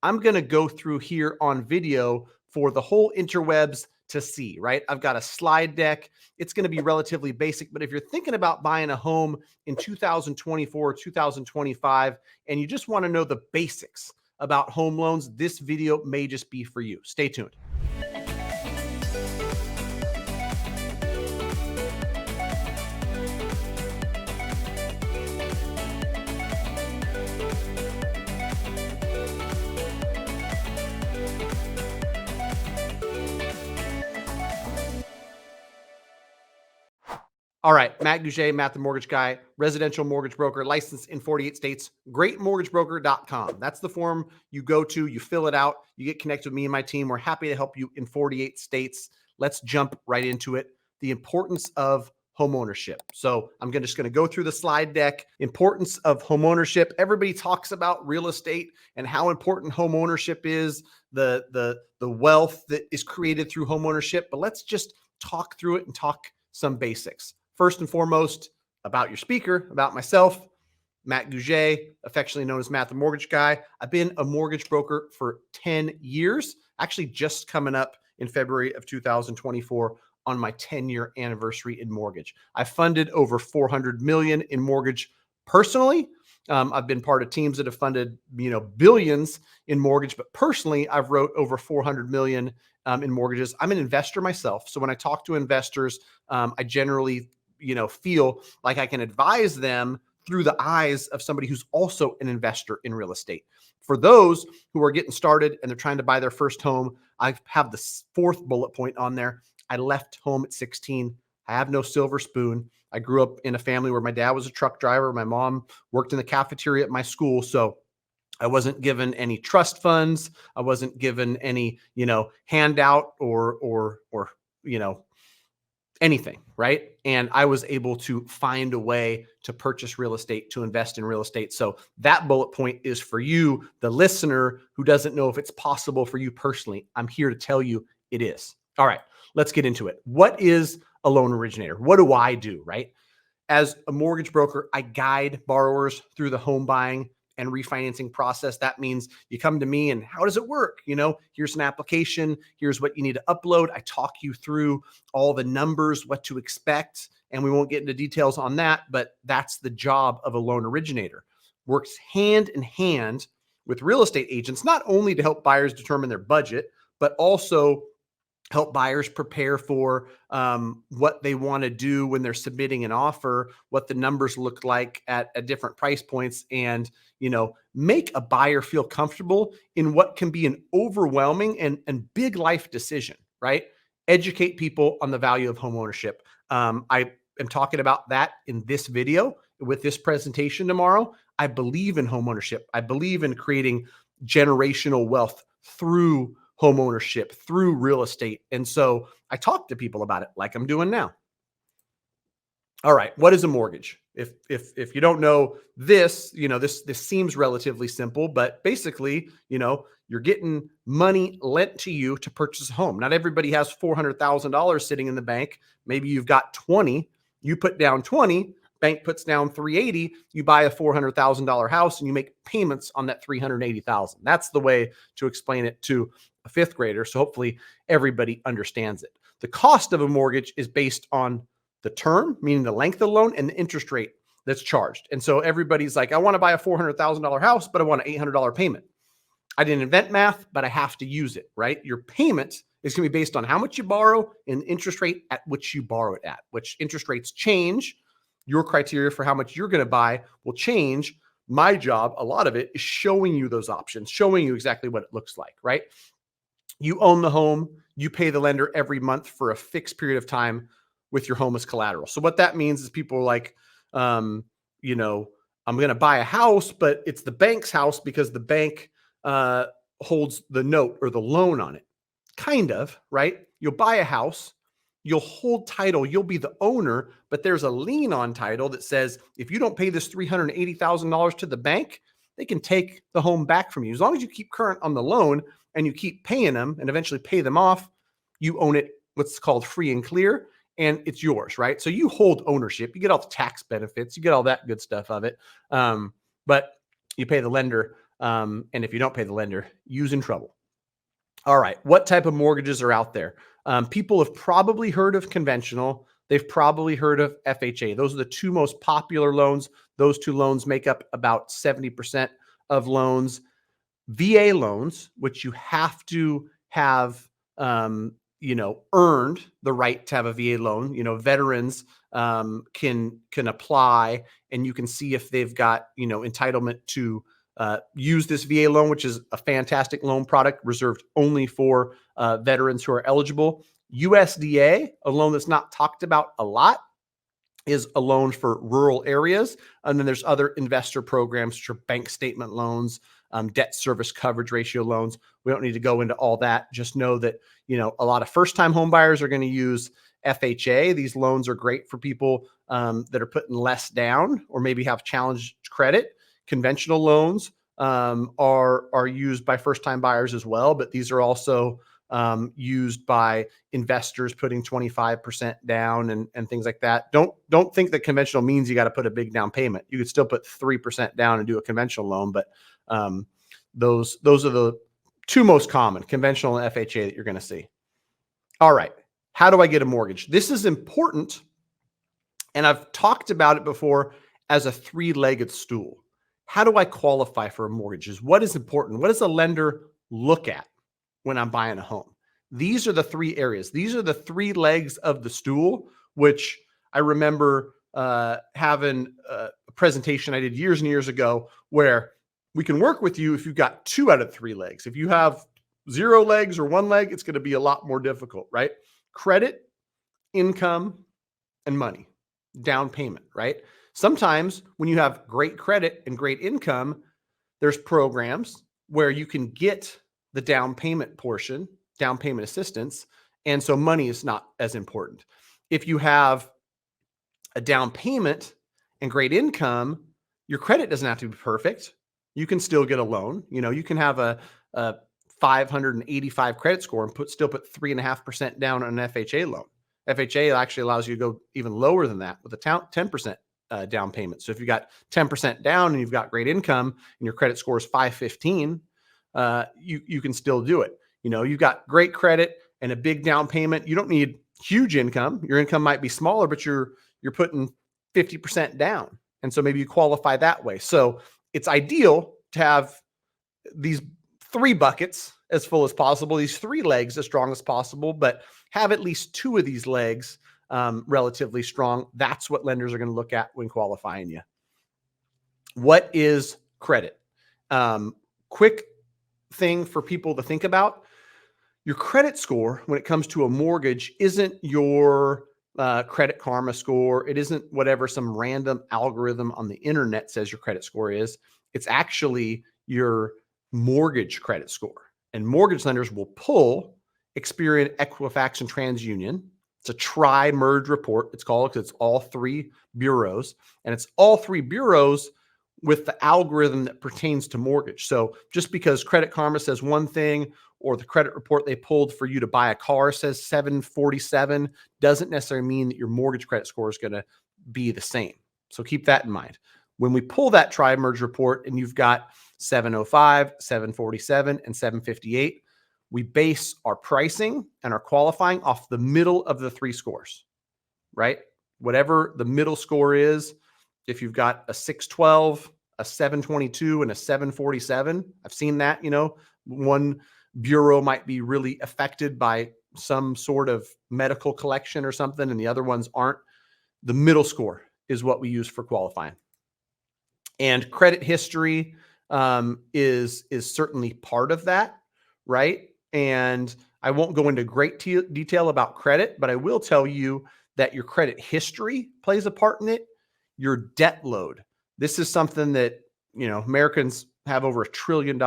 I'm going to go through here on video for the whole interwebs to see, right? I've got a slide deck. It's going to be relatively basic, but if you're thinking about buying a home in 2024, 2025, and you just want to know the basics about home loans, this video may just be for you. Stay tuned. All right, Matt Gouget, Matt the Mortgage Guy, residential mortgage broker, licensed in 48 states, greatmortgagebroker.com. That's the form you go to, you fill it out, you get connected with me and my team. We're happy to help you in 48 states. Let's jump right into it. The importance of homeownership. So I'm just going to go through the slide deck. Importance of homeownership. Everybody talks about real estate and how important homeownership is, the wealth that is created through homeownership, but let's just talk through it and talk some basics. First and foremost, about your speaker, about myself, Matt Gouget, affectionately known as Matt the Mortgage Guy. I've been a mortgage broker for 10 years, actually just coming up in February of 2024 on my 10-year anniversary in mortgage. I funded over $400 million in mortgage personally. I've been part of teams that have funded, billions in mortgage, but personally, I've wrote over $400 million in mortgages. I'm an investor myself. So when I talk to investors, I generally feel like I can advise them through the eyes of somebody who's also an investor in real estate. For those who are getting started and they're trying to buy their first home, I have the fourth bullet point on there. I left home at 16. I have no silver spoon. I grew up in a family where my dad was a truck driver. My mom worked in the cafeteria at my school. So I wasn't given any trust funds. I wasn't given any, handout or anything, right? And I was able to find a way to purchase real estate, to invest in real estate. So that bullet point is for you, the listener who doesn't know if it's possible for you personally. I'm here to tell you it is. All right, let's get into it. What is a loan originator? What do I do, right? As a mortgage broker, I guide borrowers through the home buying and refinancing process. That means you come to me and how does it work? Here's an application. Here's what you need to upload. I talk you through all the numbers, what to expect, and we won't get into details on that, but that's the job of a loan originator. Works hand in hand with real estate agents, not only to help buyers determine their budget, but also help buyers prepare for what they want to do when they're submitting an offer, what the numbers look like at different price points, and make a buyer feel comfortable in what can be an overwhelming and big life decision, right? Educate people on the value of homeownership. I am talking about that in this video with this presentation tomorrow. I believe in homeownership. I believe in creating generational wealth through homeownership, through real estate. And so I talk to people about it like I'm doing now. All right, what is a mortgage? If you don't know this, this seems relatively simple, but basically, you're getting money lent to you to purchase a home. Not everybody has $400,000 sitting in the bank. Maybe you've got 20, you put down 20, bank puts down 380, you buy a $400,000 house and you make payments on that 380,000. That's the way to explain it to a fifth grader. So hopefully everybody understands it. The cost of a mortgage is based on the term, meaning the length of the loan, and the interest rate that's charged. And so everybody's like, I want to buy a $400,000 house, but I want an $800 payment. I didn't invent math, but I have to use it, right? Your payment is going to be based on how much you borrow and the interest rate at which you borrow it at, which interest rates change. Your criteria for how much you're going to buy will change. My job, a lot of it, is showing you those options, showing you exactly what it looks like, right? You own the home, you pay the lender every month for a fixed period of time with your home as collateral. So what that means is people are like, I'm going to buy a house, but it's the bank's house because the bank holds the note or the loan on it. Kind of, right? You'll buy a house, you'll hold title, you'll be the owner, but there's a lien on title that says if you don't pay this $380,000 to the bank, they can take the home back from you. As long as you keep current on the loan and you keep paying them and eventually pay them off, you own it, what's called free and clear, and it's yours, right? So you hold ownership, you get all the tax benefits, you get all that good stuff of it, but you pay the lender And if you don't pay the lender, you's in trouble. All right. What type of mortgages are out there? People have probably heard of conventional. They've probably heard of FHA. Those are the two most popular loans. Those two loans make up about 70% of loans. VA loans, which you have to have, earned the right to have a VA loan. Veterans can apply, and you can see if they've got entitlement to use this VA loan, which is a fantastic loan product reserved only for veterans who are eligible. USDA, a loan that's not talked about a lot, is a loan for rural areas. And then there's other investor programs, which are bank statement loans, debt service coverage ratio loans. We don't need to go into all that. Just know that, a lot of first-time home buyers are going to use FHA. These loans are great for people that are putting less down or maybe have challenged credit. Conventional loans are used by first-time buyers as well, but these are also used by investors putting 25% down and things like that. Don't think that conventional means you got to put a big down payment. You could still put 3% down and do a conventional loan, but those are the two most common, conventional and FHA, that you're going to see. All right. How do I get a mortgage? This is important, and I've talked about it before as a three-legged stool. How do I qualify for a mortgage? What is important? What does a lender look at when I'm buying a home? These are the three areas. These are the three legs of the stool, which I remember having a presentation I did years and years ago where we can work with you if you've got 2 out of 3 legs. If you have 0 legs or 1 leg, it's going to be a lot more difficult, right? Credit, income, and money, down payment, right? Sometimes when you have great credit and great income, there's programs where you can get the down payment portion, down payment assistance. And so money is not as important. If you have a down payment and great income, your credit doesn't have to be perfect. You can still get a loan. You can have a 585 credit score and still put 3.5% down on an FHA loan. FHA actually allows you to go even lower than that with a 10% down payment. So if you got 10% down and you've got great income and your credit score is 515, you can still do it. You've got great credit and a big down payment. You don't need huge income. Your income might be smaller, but you're putting 50% down. And so maybe you qualify that way. So it's ideal to have these 3 buckets as full as possible, these 3 legs as strong as possible, but have at least 2 of these legs relatively strong. That's what lenders are going to look at when qualifying you. What is credit? Quick thing for people to think about. Your credit score when it comes to a mortgage isn't your Credit Karma score. It isn't whatever some random algorithm on the internet says your credit score is. It's actually your mortgage credit score. And mortgage lenders will pull Experian, Equifax, and TransUnion. It's a tri-merge report, it's called, because it's all 3 bureaus. And it's all 3 bureaus with the algorithm that pertains to mortgage. So just because Credit Karma says one thing, or the credit report they pulled for you to buy a car says 747, doesn't necessarily mean that your mortgage credit score is going to be the same. So keep that in mind. When we pull that tri-merge report and you've got 705, 747, and 758, we base our pricing and our qualifying off the middle of the 3 scores, right? Whatever the middle score is, if you've got a 612, a 722, and a 747, I've seen that, one bureau might be really affected by some sort of medical collection or something, and the other ones aren't. The middle score is what we use for qualifying. And credit history is certainly part of that, right? And I won't go into great detail about credit, but I will tell you that your credit history plays a part in it. Your debt load. This is something that, Americans have over $1 trillion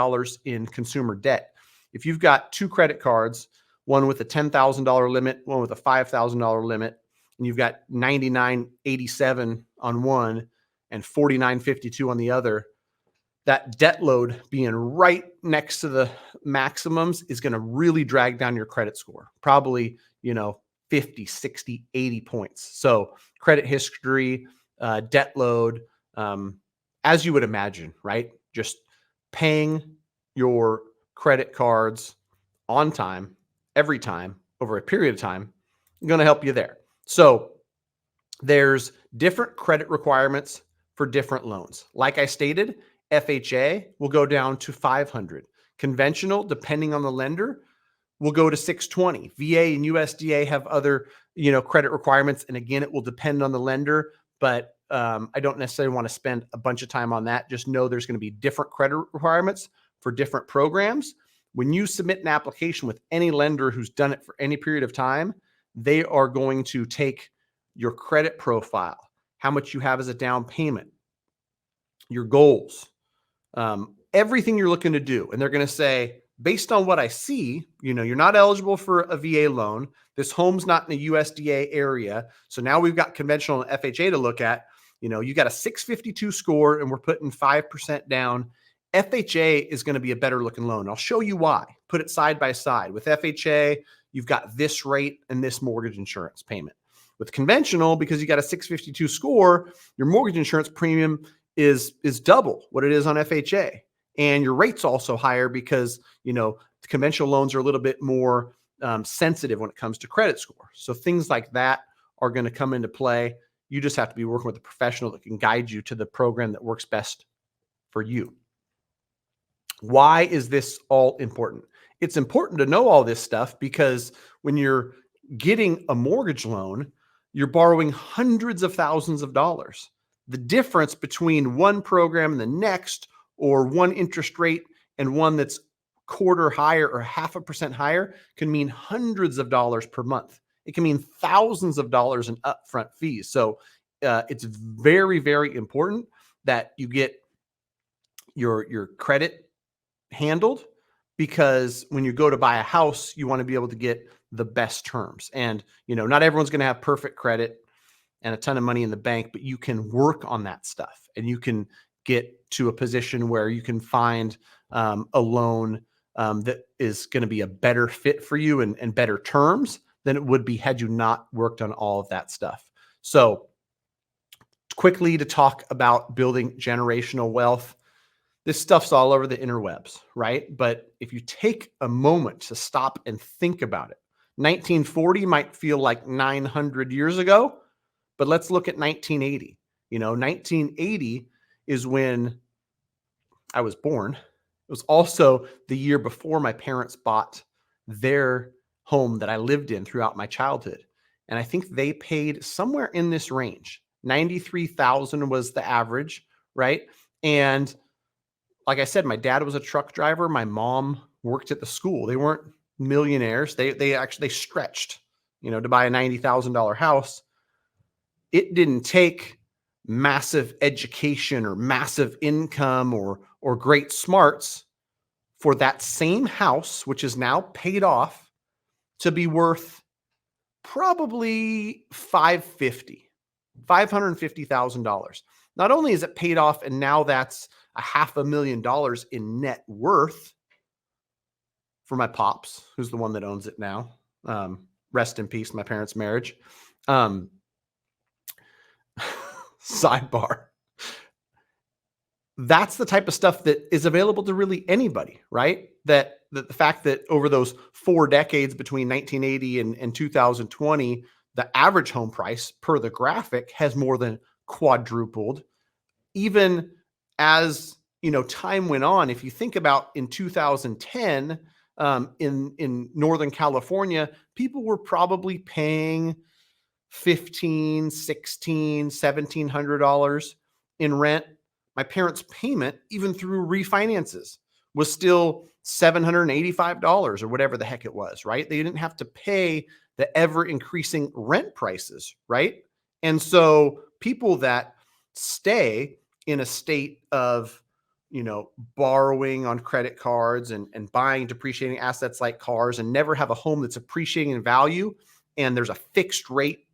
in consumer debt. If you've got 2 credit cards, one with a $10,000 limit, one with a $5,000 limit, and you've got 9987 on one and 4952 on the other, that debt load being right next to the maximums is going to really drag down your credit score. Probably, 50, 60, 80 points. So credit history, debt load, as you would imagine, right? Just paying your credit cards on time, every time, over a period of time, going to help you there. So there's different credit requirements for different loans. Like I stated, FHA will go down to 500. Conventional, depending on the lender, will go to 620. VA and USDA have other, credit requirements. And again, it will depend on the lender, but I don't necessarily want to spend a bunch of time on that. Just know there's going to be different credit requirements for different programs. When you submit an application with any lender who's done it for any period of time, they are going to take your credit profile, how much you have as a down payment, your goals, everything you're looking to do. And they're going to say, based on what I see, you're not eligible for a VA loan. This home's not in a USDA area. So now we've got conventional and FHA to look at. You got a 652 score and we're putting 5% down. FHA is going to be a better looking loan. I'll show you why. Put it side by side. With FHA, you've got this rate and this mortgage insurance payment. With conventional, because you got a 652 score, your mortgage insurance premium is double what it is on FHA. And your rate's also higher because, the conventional loans are a little bit more sensitive when it comes to credit score. So things like that are going to come into play. You just have to be working with a professional that can guide you to the program that works best for you. Why is this all important? It's important to know all this stuff because when you're getting a mortgage loan, you're borrowing hundreds of thousands of dollars. The difference between one program and the next, or one interest rate and one that's quarter higher or 0.5% higher, can mean hundreds of dollars per month. It can mean thousands of dollars in upfront fees. So it's very, very important that you get your credit handled, because when you go to buy a house, you want to be able to get the best terms. And, not everyone's going to have perfect credit and a ton of money in the bank, but you can work on that stuff and you can get to a position where you can find a loan that is going to be a better fit for you and better terms than it would be had you not worked on all of that stuff. So quickly to talk about building generational wealth. This stuff's all over the interwebs, right? But if you take a moment to stop and think about it, 1940 might feel like 900 years ago, but let's look at 1980. 1980 is when I was born. It was also the year before my parents bought their home that I lived in throughout my childhood. And I think they paid somewhere in this range. $93,000 was the average, right? And like I said, my dad was a truck driver. My mom worked at the school. They weren't millionaires. They actually stretched, to buy a $90,000 house. It didn't take massive education or massive income or great smarts for that same house, which is now paid off, to be worth probably $550,000. Not only is it paid off, and now that's $500,000 in net worth for my pops, who's the one that owns it now. Rest in peace, my parents' marriage. Sidebar. That's the type of stuff that is available to really anybody, right? That the fact that over those 4 decades between 1980 and 2020, the average home price per the graphic has more than quadrupled. Even as time went on, if you think about in 2010, in Northern California, people were probably paying $1,500, $1,600, $1,700 in rent. My parents' payment, even through refinances, was still $785 or whatever the heck it was, right? They didn't have to pay the ever increasing rent prices, right? And so people that stay in a state of, borrowing on credit cards and buying depreciating assets like cars and never have a home that's appreciating in value, and there's a fixed rate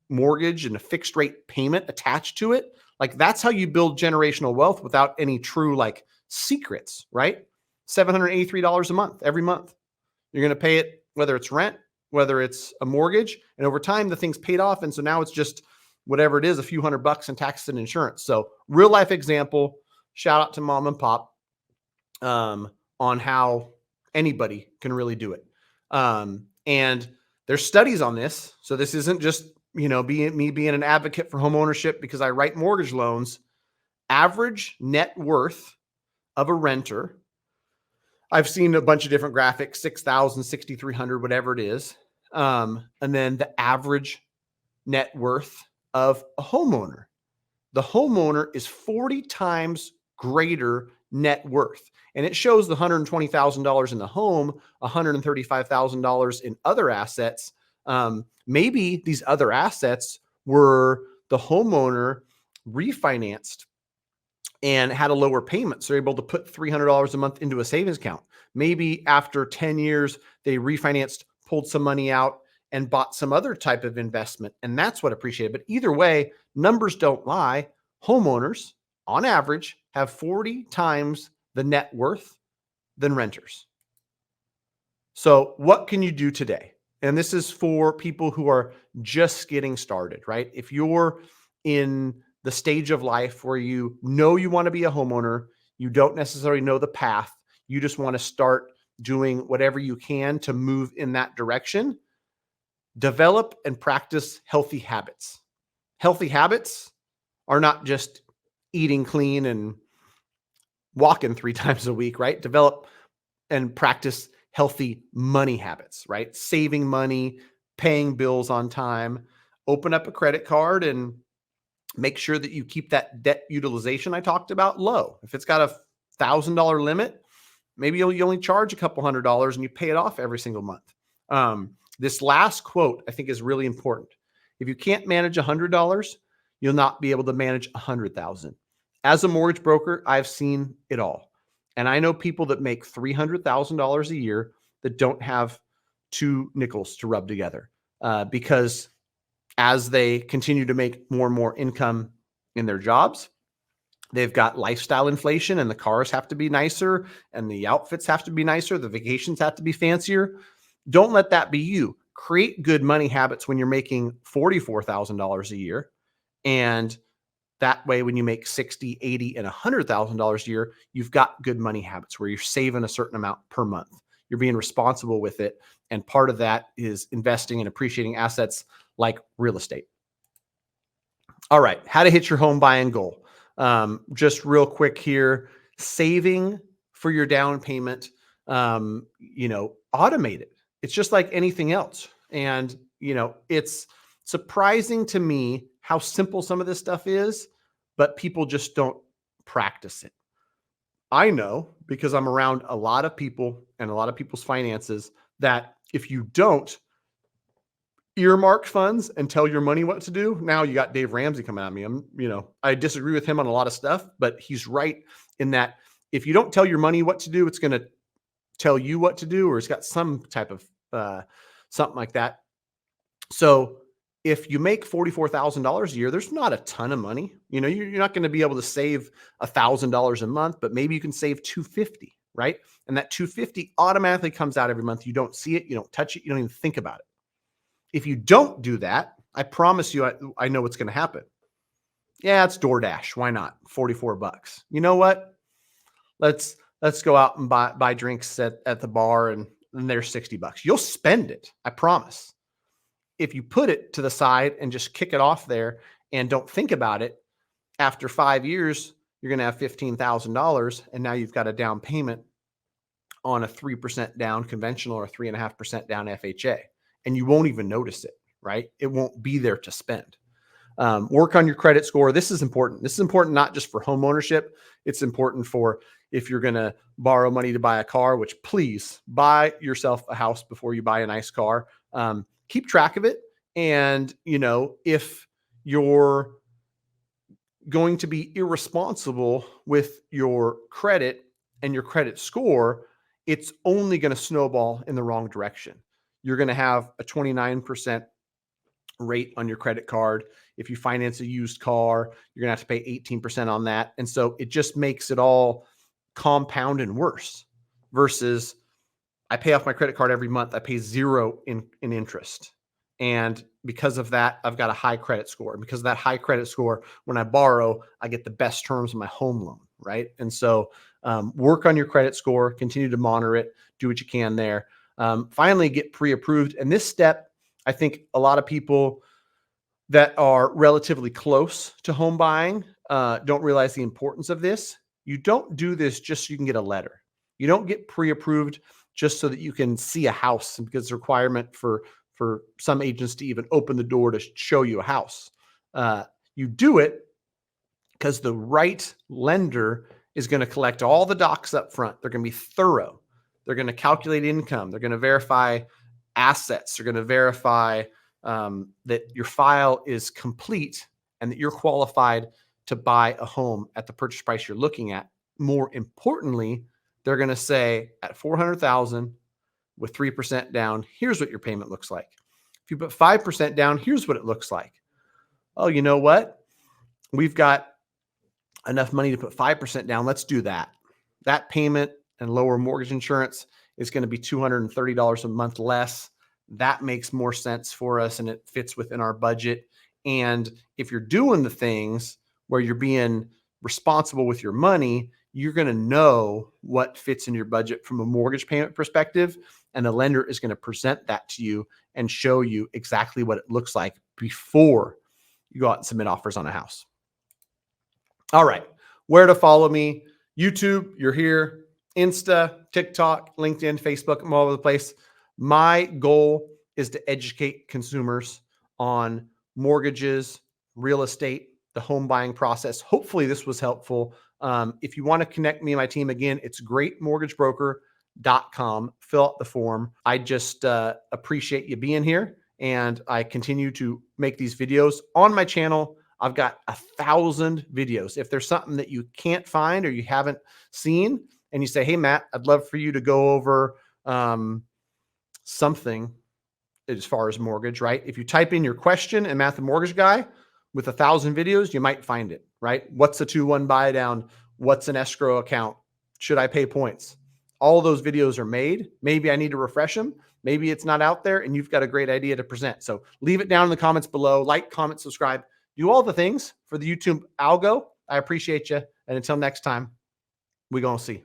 mortgage and a fixed rate payment attached to it. Like, that's how you build generational wealth without any true secrets, right? $783 a month, every month. You're going to pay it, whether it's rent, whether it's a mortgage, and over time the thing's paid off. And so now it's just whatever it is, a few $100 in taxes and insurance. So real life example, shout out to mom and pop. on how anybody can really do it. And there's studies on this. So this isn't just, being an advocate for home ownership because I write mortgage loans. Average net worth of a renter, I've seen a bunch of different graphics, 6,000, 6,300, whatever it is. And then the average net worth of a homeowner. The homeowner is 40 times greater net worth. And it shows the $120,000 in the home, $135,000 in other assets. Maybe these other assets were the homeowner refinanced and had a lower payment. So they're able to put $300 a month into a savings account. Maybe after 10 years, they refinanced, pulled some money out, and bought some other type of investment. And that's what appreciated. But either way, numbers don't lie. Homeowners, on average, have 40 times the net worth than renters. So what can you do today? And this is for people who are just getting started, right? If you're in the stage of life where you know you want to be a homeowner, you don't necessarily know the path, you just want to start doing whatever you can to move in that direction, develop and practice healthy habits. Healthy habits are not just eating clean and walking 3 times a week, right? Develop and practice healthy money habits, right? Saving money, paying bills on time, open up a credit card and make sure that you keep that debt utilization I talked about low. If it's got a $1,000 limit, maybe you only charge a couple $100s and you pay it off every single month. This last quote I think is really important. If you can't manage $100, you'll not be able to manage 100,000. As a mortgage broker, I've seen it all. And I know people that make $300,000 a year that don't have 2 nickels to rub together because as they continue to make more and more income in their jobs, they've got lifestyle inflation and the cars have to be nicer and the outfits have to be nicer. The vacations have to be fancier. Don't let that be you. Create good money habits when you're making $44,000 a year. And that way, when you make $60,000, $80,000, and $100,000 a year, you've got good money habits where you're saving a certain amount per month. You're being responsible with it. And part of that is investing and appreciating assets like real estate. All right, how to hit your home buying goal. Just real quick here, saving for your down payment, automate it. It's just like anything else. And, it's surprising to me how simple some of this stuff is, but people just don't practice it. I know because I'm around a lot of people and a lot of people's finances that if you don't earmark funds and tell your money what to do, now you got Dave Ramsey coming at me. I disagree with him on a lot of stuff, but he's right in that if you don't tell your money what to do, it's going to tell you what to do, or it's got some type of something like that. So if you make $44,000 a year, there's not a ton of money. You're not going to be able to save $1,000 a month, but maybe you can save $250, right? And that $250 automatically comes out every month. You don't see it, you don't touch it, you don't even think about it. If you don't do that, I promise you, I know what's going to happen. Yeah, it's DoorDash. Why not? $44. You know what? Let's go out and buy drinks at the bar, and there's $60. You'll spend it. I promise. If you put it to the side and just kick it off there and don't think about it, after 5 years, you're going to have $15,000, and now you've got a down payment on a 3% down conventional or 3.5% down FHA, and you won't even notice it, right? It won't be there to spend. Work on your credit score. This is important. This is important not just for home ownership. It's important for if you're going to borrow money to buy a car, which please buy yourself a house before you buy a nice car. Keep track of it. And, if you're going to be irresponsible with your credit and your credit score, it's only going to snowball in the wrong direction. You're going to have a 29% rate on your credit card. If you finance a used car, you're going to have to pay 18% on that. And so it just makes it all compound and worse versus I pay off my credit card every month. I pay 0 in interest. And because of that, I've got a high credit score. And because of that high credit score, when I borrow, I get the best terms of my home loan, right? And so Work on your credit score, continue to monitor it, do what you can there. Finally, get pre-approved. And this step, I think a lot of people that are relatively close to home buying don't realize the importance of this. You don't do this just so you can get a letter. You don't get pre-approved just so that you can see a house, because it's a requirement for some agents to even open the door to show you a house. You do it because the right lender is going to collect all the docs up front. They're going to be thorough. They're going to calculate income. They're going to verify assets. They're going to verify that your file is complete and that you're qualified to buy a home at the purchase price you're looking at. More importantly, they're going to say at $400,000 with 3% down, here's what your payment looks like. If you put 5% down, here's what it looks like. Oh, you know what? We've got enough money to put 5% down. Let's do that. That payment and lower mortgage insurance is going to be $230 a month less. That makes more sense for us and it fits within our budget. And if you're doing the things where you're being responsible with your money, you're going to know what fits in your budget from a mortgage payment perspective. And the lender is going to present that to you and show you exactly what it looks like before you go out and submit offers on a house. All right. Where to follow me? YouTube, you're here. Insta, TikTok, LinkedIn, Facebook, I'm all over the place. My goal is to educate consumers on mortgages, real estate, the home buying process. Hopefully this was helpful. If you want to connect me and my team, again, it's greatmortgagebroker.com. Fill out the form. I just appreciate you being here. And I continue to make these videos on my channel. I've got 1,000 videos. If there's something that you can't find or you haven't seen and you say, hey, Matt, I'd love for you to go over something as far as mortgage, right? If you type in your question and Matt the Mortgage Guy with 1,000 videos, you might find it, right? What's a 2-1 buy down? What's an escrow account? Should I pay points? All those videos are made. Maybe I need to refresh them. Maybe it's not out there and you've got a great idea to present. So leave it down in the comments below. Like, comment, subscribe. Do all the things for the YouTube algo. I appreciate you. And until next time, we're going to see.